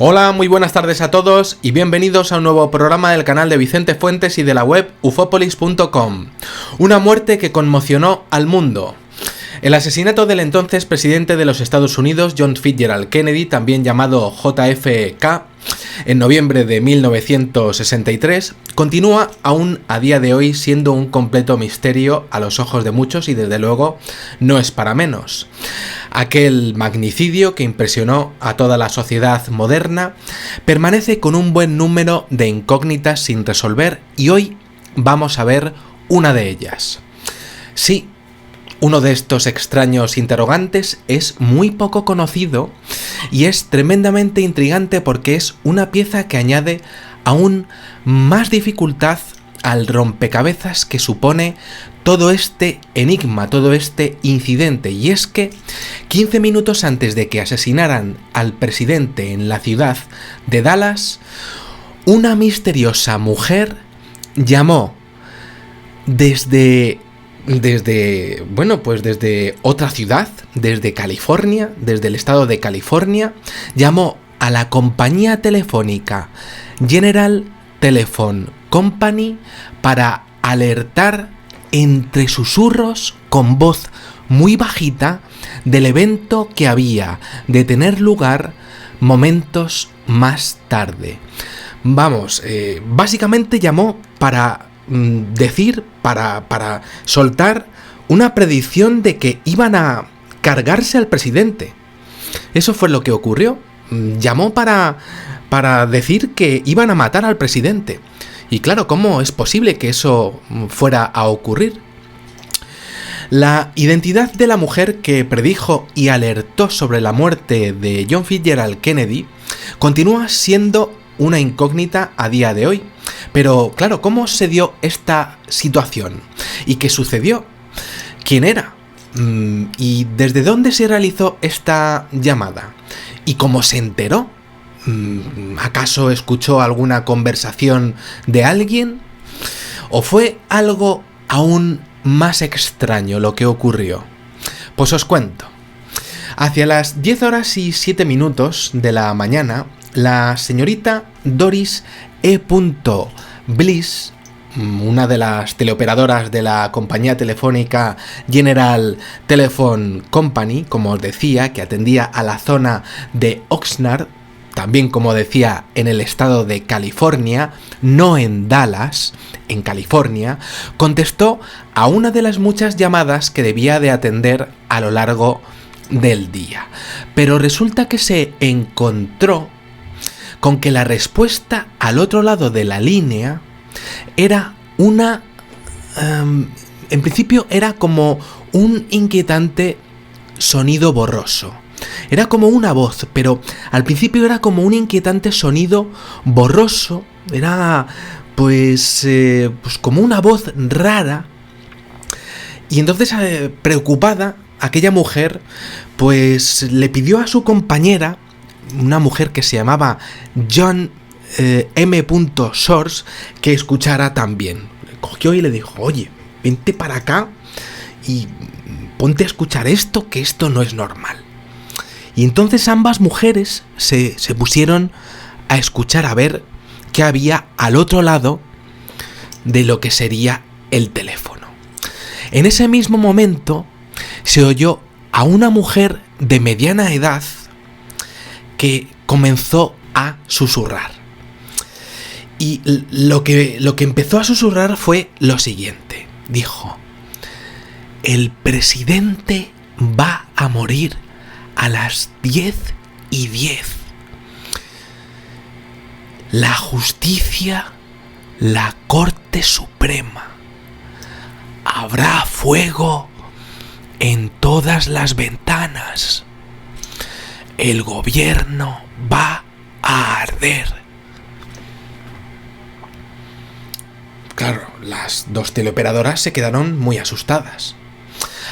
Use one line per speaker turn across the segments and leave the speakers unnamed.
Hola, muy buenas tardes a todos y bienvenidos a un nuevo programa del canal de Vicente Fuentes y de la web ufopolis.com. Una muerte que conmocionó al mundo. El asesinato del entonces presidente de los Estados Unidos, John Fitzgerald Kennedy, también llamado JFK, en noviembre de 1963, continúa aún a día de hoy siendo un completo misterio a los ojos de muchos y desde luego no es para menos. Aquel magnicidio que impresionó a toda la sociedad moderna permanece con un buen número de incógnitas sin resolver y hoy vamos a ver una de ellas. Sí, uno de estos extraños interrogantes es muy poco conocido y es tremendamente intrigante porque es una pieza que añade aún más dificultad al rompecabezas que supone todo este enigma, todo este incidente, y es que 15 minutos antes de que asesinaran al presidente en la ciudad de Dallas, una misteriosa mujer llamó desde otra ciudad, desde California, desde el estado de California, llamó a la compañía telefónica General Telephone Company para alertar entre susurros con voz muy bajita del evento que había de tener lugar momentos más tarde. Básicamente llamó para para soltar una predicción de que iban a cargarse al presidente. Eso fue lo que ocurrió. Llamó para decir que iban a matar al presidente. Y claro, ¿cómo es posible que eso fuera a ocurrir? La identidad de la mujer que predijo y alertó sobre la muerte de John Fitzgerald Kennedy continúa siendo una incógnita a día de hoy. Pero claro, ¿cómo se dio esta situación? ¿Y qué sucedió? ¿Quién era? ¿Y desde dónde se realizó esta llamada? ¿Y cómo se enteró? ¿Acaso escuchó alguna conversación de alguien? ¿O fue algo aún más extraño lo que ocurrió? Pues os cuento. Hacia las 10 horas y 7 minutos de la mañana, la señorita Doris E. Bliss, una de las teleoperadoras de la compañía telefónica General Telephone Company, como os decía, que atendía a la zona de Oxnard, también como decía en el estado de California, no en Dallas, en California, contestó a una de las muchas llamadas que debía de atender a lo largo del día. Pero resulta que se encontró con que la respuesta al otro lado de la línea era en principio era como un inquietante sonido borroso. Era como una voz, pero al principio era como un inquietante sonido borroso, era pues como una voz rara. Y entonces, preocupada, aquella mujer pues le pidió a su compañera, una mujer que se llamaba John M. Source, que escuchara también. Le cogió y le dijo: oye, vente para acá y ponte a escuchar esto, que esto no es normal. Y entonces ambas mujeres se pusieron a escuchar a ver qué había al otro lado de lo que sería el teléfono. En ese mismo momento se oyó a una mujer de mediana edad que comenzó a susurrar. Y lo que empezó a susurrar fue lo siguiente. Dijo: el presidente va a morir a las 10:10. La justicia, la Corte Suprema. Habrá fuego en todas las ventanas. El gobierno va a arder. Claro, las dos teleoperadoras se quedaron muy asustadas.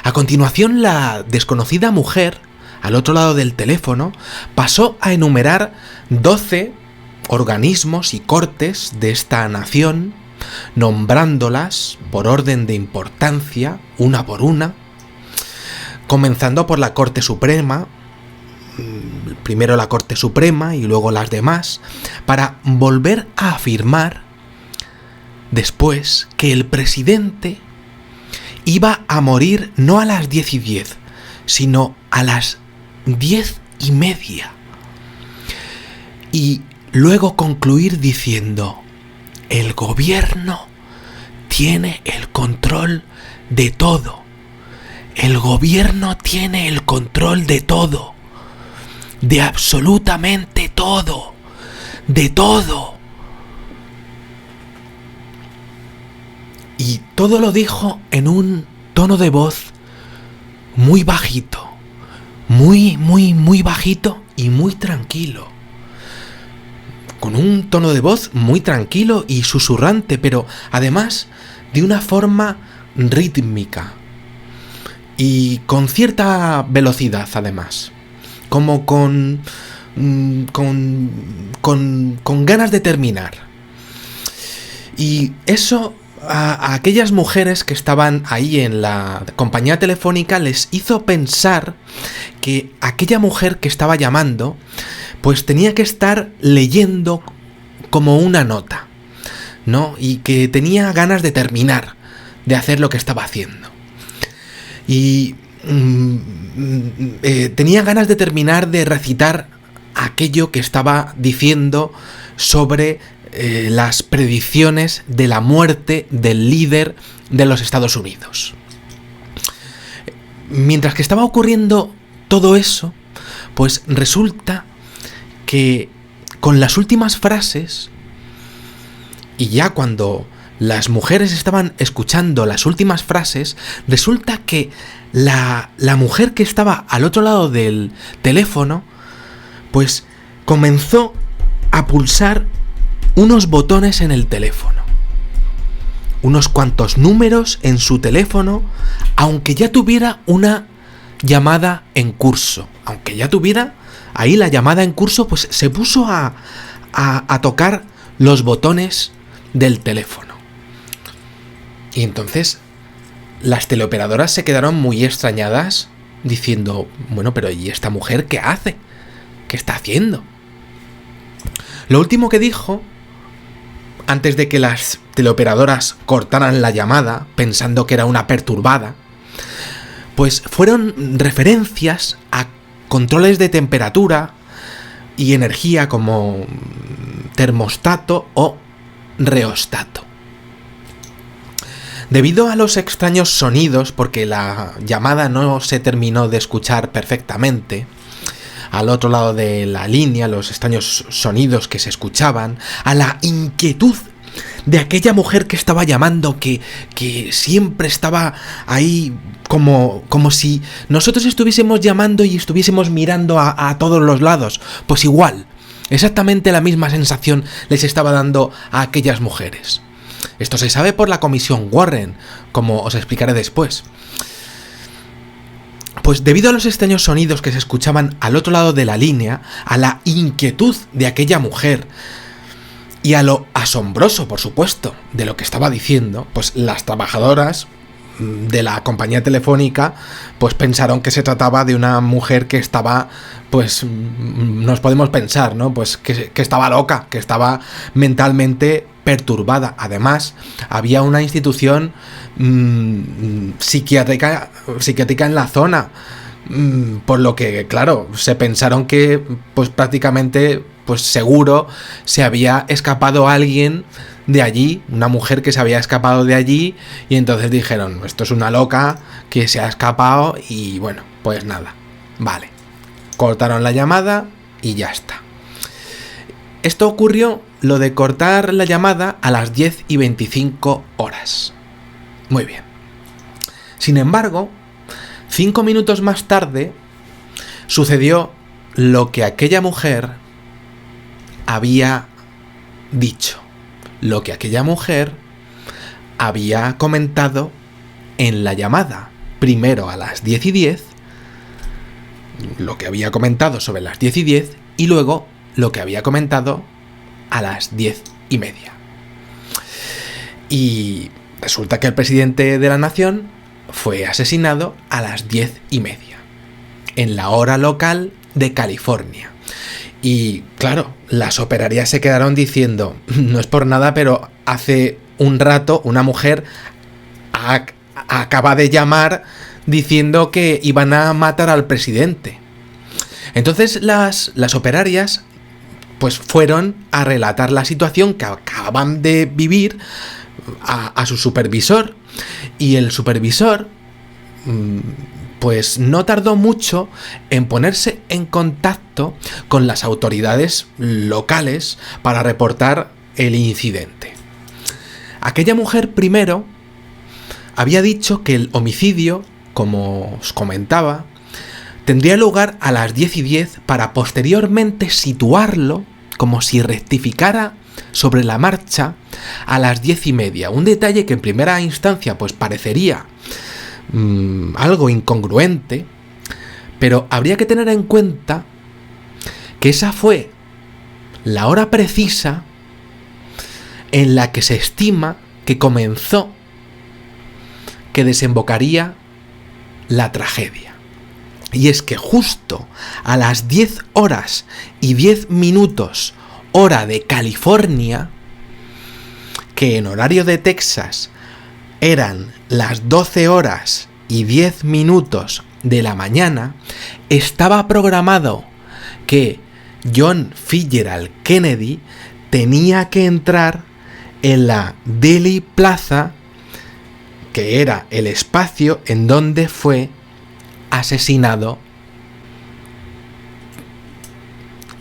A continuación, la desconocida mujer, al otro lado del teléfono, pasó a enumerar 12 organismos y cortes de esta nación, nombrándolas por orden de importancia, una por una, comenzando por la Corte Suprema, primero la Corte Suprema y luego las demás, para volver a afirmar después que el presidente iba a morir no a las 10:10, sino a las 10:30. Y luego concluir diciendo: el gobierno tiene el control de todo. El gobierno tiene el control de todo. De absolutamente todo. De todo. Y todo lo dijo en un tono de voz muy bajito. Muy bajito y muy tranquilo. Con un tono de voz muy tranquilo y susurrante, pero además de una forma rítmica. Y con cierta velocidad, además. Como con ganas de terminar. Y eso a aquellas mujeres que estaban ahí en la compañía telefónica les hizo pensar que aquella mujer que estaba llamando pues tenía que estar leyendo como una nota, ¿no? Y que tenía ganas de terminar, de hacer lo que estaba haciendo. Y tenía ganas de terminar de recitar aquello que estaba diciendo sobre las predicciones de la muerte del líder de los Estados Unidos. Mientras que estaba ocurriendo todo eso, pues resulta que con las últimas frases, y ya cuando las mujeres estaban escuchando las últimas frases, resulta que la mujer que estaba al otro lado del teléfono, pues comenzó a pulsar unos botones en el teléfono. Unos cuantos números en su teléfono, aunque ya tuviera una llamada en curso. Aunque ya tuviera ahí la llamada en curso, pues se puso a tocar los botones del teléfono. Y entonces las teleoperadoras se quedaron muy extrañadas, diciendo: bueno, pero ¿y esta mujer qué hace? ¿Qué está haciendo? Lo último que dijo, antes de que las teleoperadoras cortaran la llamada, pensando que era una perturbada, pues fueron referencias a controles de temperatura y energía como termostato o reostato. Debido a los extraños sonidos, porque la llamada no se terminó de escuchar perfectamente, al otro lado de la línea, los extraños sonidos que se escuchaban, a la inquietud de aquella mujer que estaba llamando, que siempre estaba ahí como si nosotros estuviésemos llamando y estuviésemos mirando a todos los lados. Pues igual, exactamente la misma sensación les estaba dando a aquellas mujeres. Esto se sabe por la comisión Warren, como os explicaré después. Pues debido a los extraños sonidos que se escuchaban al otro lado de la línea, a la inquietud de aquella mujer y a lo asombroso, por supuesto, de lo que estaba diciendo, pues las trabajadoras de la compañía telefónica pues pensaron que se trataba de una mujer que estaba, pues nos podemos pensar, ¿no? Pues que estaba loca, que estaba mentalmente perturbada. Además, había una institución psiquiátrica en la zona, por lo que, claro, se pensaron que pues prácticamente, pues seguro se había escapado alguien de allí, una mujer que se había escapado de allí, y entonces dijeron: esto es una loca que se ha escapado, y bueno, pues nada, vale, cortaron la llamada y ya está. Esto ocurrió, lo de cortar la llamada, a las 10:25 horas. Muy bien. Sin embargo, 5 minutos más tarde sucedió lo que aquella mujer había dicho, lo que aquella mujer había comentado en la llamada. Primero a las 10:10, lo que había comentado sobre las 10:10, y luego lo que había comentado a las 10:30. Y resulta que el presidente de la nación fue asesinado a las 10:30, en la hora local de California. Y claro, las operarias se quedaron diciendo, no es por nada, pero hace un rato una mujer acaba de llamar diciendo que iban a matar al presidente. Entonces las operarias pues fueron a relatar la situación que acaban de vivir a su supervisor. Y el supervisor pues no tardó mucho en ponerse en contacto con las autoridades locales para reportar el incidente. Aquella mujer primero había dicho que el homicidio, como os comentaba, tendría lugar a las 10:10 para posteriormente situarlo, como si rectificara sobre la marcha, a las 10:30. Un detalle que en primera instancia pues parecería algo incongruente, pero habría que tener en cuenta que esa fue la hora precisa en la que se estima que comenzó, que desembocaría la tragedia. Y es que justo a las 10:10 hora de California, que en horario de Texas eran las 12:10 de la mañana, estaba programado que John Fitzgerald Kennedy tenía que entrar en la Dealey Plaza, que era el espacio en donde fue asesinado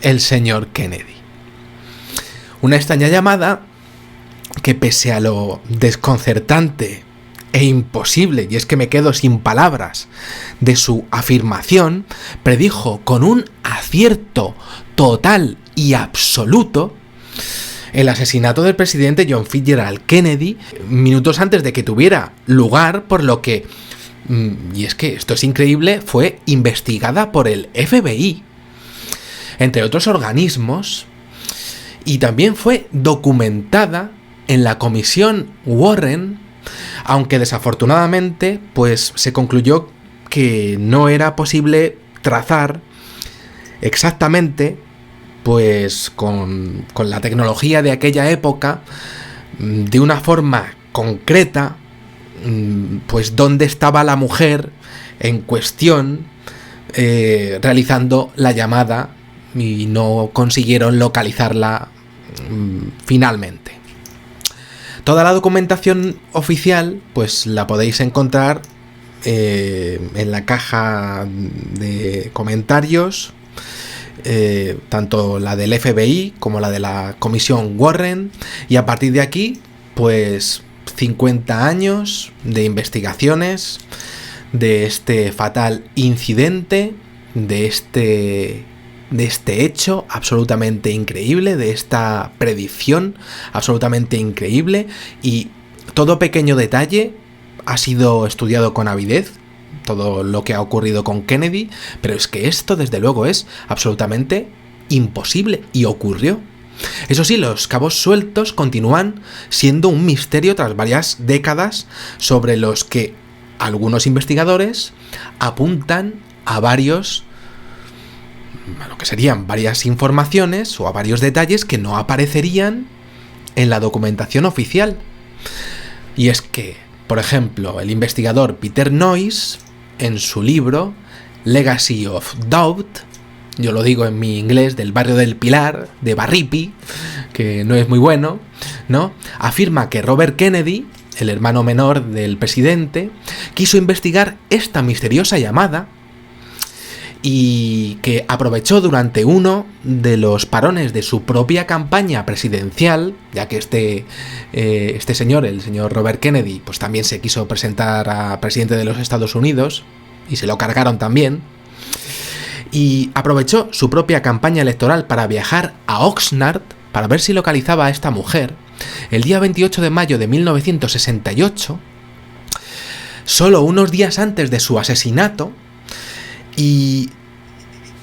el señor Kennedy. Una extraña llamada que, pese a lo desconcertante e imposible, y es que me quedo sin palabras, de su afirmación, predijo con un acierto total y absoluto el asesinato del presidente John Fitzgerald Kennedy minutos antes de que tuviera lugar, por lo que, y es que esto es increíble, fue investigada por el FBI, entre otros organismos, y también fue documentada en la comisión Warren, aunque desafortunadamente pues se concluyó que no era posible trazar exactamente, pues con la tecnología de aquella época, de una forma concreta, pues dónde estaba la mujer en cuestión realizando la llamada, y no consiguieron localizarla finalmente. Toda la documentación oficial pues la podéis encontrar en la caja de comentarios, tanto la del FBI como la de la comisión Warren, y a partir de aquí pues 50 años de investigaciones de este fatal incidente, de este hecho absolutamente increíble, de esta predicción absolutamente increíble, y todo pequeño detalle ha sido estudiado con avidez, todo lo que ha ocurrido con Kennedy, pero es que esto desde luego es absolutamente imposible y ocurrió. Eso sí, los cabos sueltos continúan siendo un misterio tras varias décadas, sobre los que algunos investigadores apuntan a lo que serían varias informaciones o a varios detalles que no aparecerían en la documentación oficial. Y es que, por ejemplo, el investigador Peter Noyes, en su libro Legacy of Doubt, yo lo digo en mi inglés del barrio del Pilar, de Barripi, que no es muy bueno, ¿no?, afirma que Robert Kennedy, el hermano menor del presidente, quiso investigar esta misteriosa llamada y que aprovechó durante uno de los parones de su propia campaña presidencial, ya que este señor, el señor Robert Kennedy, pues también se quiso presentar a presidente de los Estados Unidos y se lo cargaron también, y aprovechó su propia campaña electoral para viajar a Oxnard para ver si localizaba a esta mujer el día 28 de mayo de 1968, solo unos días antes de su asesinato. Y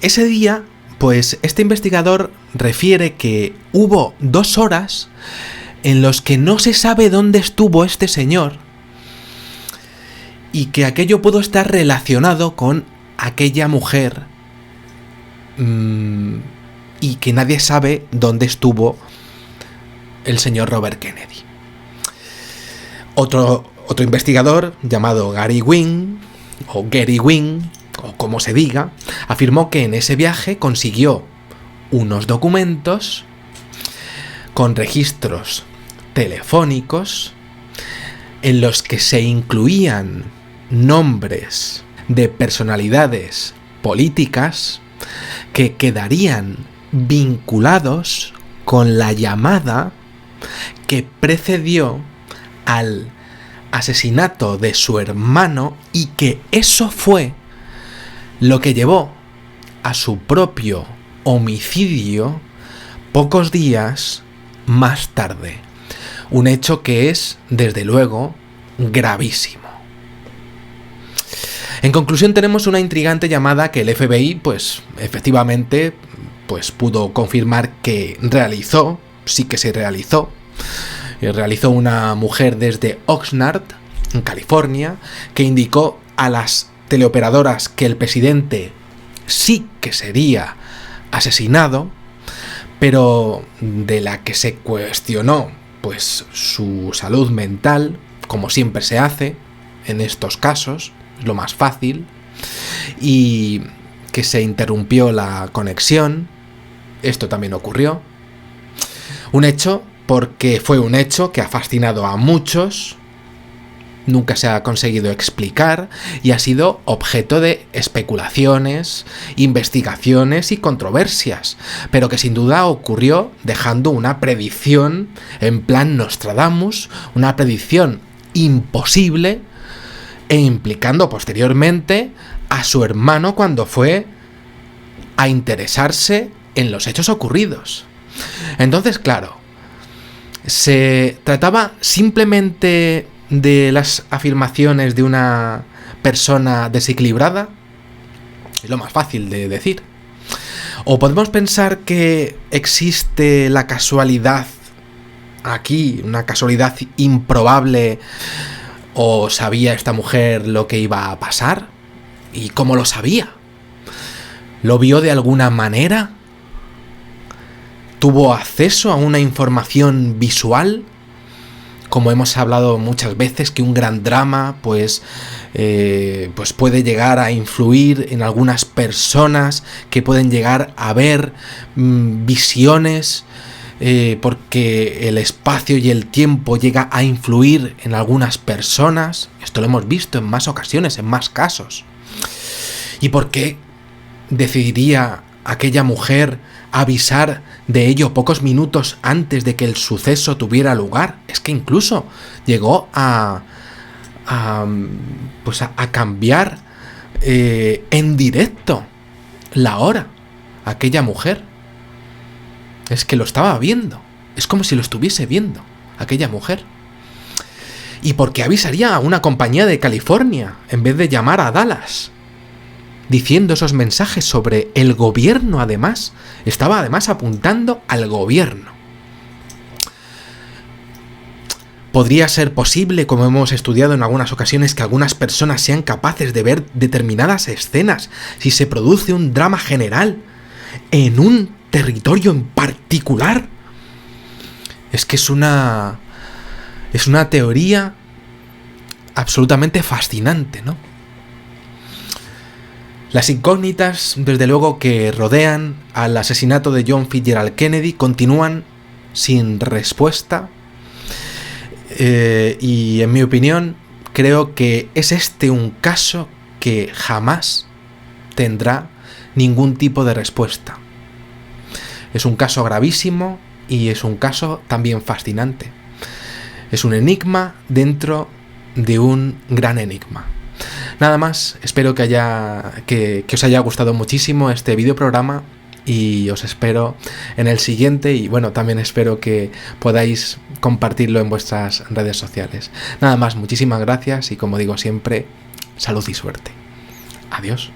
ese día, pues este investigador refiere que hubo 2 horas en los que no se sabe dónde estuvo este señor, y que aquello pudo estar relacionado con aquella mujer y que nadie sabe dónde estuvo el señor Robert Kennedy. Otro investigador llamado Gary Wing, o Gary Wing, o como se diga, afirmó que en ese viaje consiguió unos documentos con registros telefónicos en los que se incluían nombres de personalidades políticas que quedarían vinculados con la llamada que precedió al asesinato de su hermano, y que eso fue lo que llevó a su propio homicidio pocos días más tarde. Un hecho que es, desde luego, gravísimo. En conclusión, tenemos una intrigante llamada que el FBI, pues, efectivamente, pues pudo confirmar que realizó, sí que se realizó. Realizó una mujer desde Oxnard, en California, que indicó a las teleoperadoras que el presidente sí que sería asesinado, pero de la que se cuestionó, pues, su salud mental, como siempre se hace en estos casos, es lo más fácil, y que se interrumpió la conexión. Esto también ocurrió. Un hecho, porque fue un hecho que ha fascinado a muchos, nunca se ha conseguido explicar y ha sido objeto de especulaciones, investigaciones y controversias, pero que sin duda ocurrió dejando una predicción en plan Nostradamus, una predicción imposible, e implicando posteriormente a su hermano cuando fue a interesarse en los hechos ocurridos. Entonces, claro, ¿se trataba simplemente de las afirmaciones de una persona desequilibrada? Es lo más fácil de decir. ¿O podemos pensar que existe la casualidad aquí, una casualidad improbable? ¿O sabía esta mujer lo que iba a pasar? ¿Y cómo lo sabía? ¿Lo vio de alguna manera? ¿Tuvo acceso a una información visual? Como hemos hablado muchas veces, que un gran drama pues puede llegar a influir en algunas personas, que pueden llegar a ver visiones, porque el espacio y el tiempo llega a influir en algunas personas. Esto lo hemos visto en más ocasiones, en más casos. ¿Y por qué decidiría aquella mujer avisar de ello pocos minutos antes de que el suceso tuviera lugar? Es que incluso llegó a cambiar en directo la hora aquella mujer. Es que lo estaba viendo, es como si lo estuviese viendo aquella mujer. ¿Y por qué avisaría a una compañía de California en vez de llamar a Dallas? Diciendo esos mensajes sobre el gobierno, además. Estaba además apuntando al gobierno. Podría ser posible, como hemos estudiado en algunas ocasiones, que algunas personas sean capaces de ver determinadas escenas si se produce un drama general en un territorio en particular. Es que es una teoría absolutamente fascinante, ¿no? Las incógnitas, desde luego, que rodean al asesinato de John Fitzgerald Kennedy continúan sin respuesta, y en mi opinión creo que es este un caso que jamás tendrá ningún tipo de respuesta. Es un caso gravísimo y es un caso también fascinante. Es un enigma dentro de un gran enigma. Nada más, espero que os haya gustado muchísimo este videoprograma y os espero en el siguiente, y bueno, también espero que podáis compartirlo en vuestras redes sociales. Nada más, muchísimas gracias y, como digo siempre, salud y suerte. Adiós.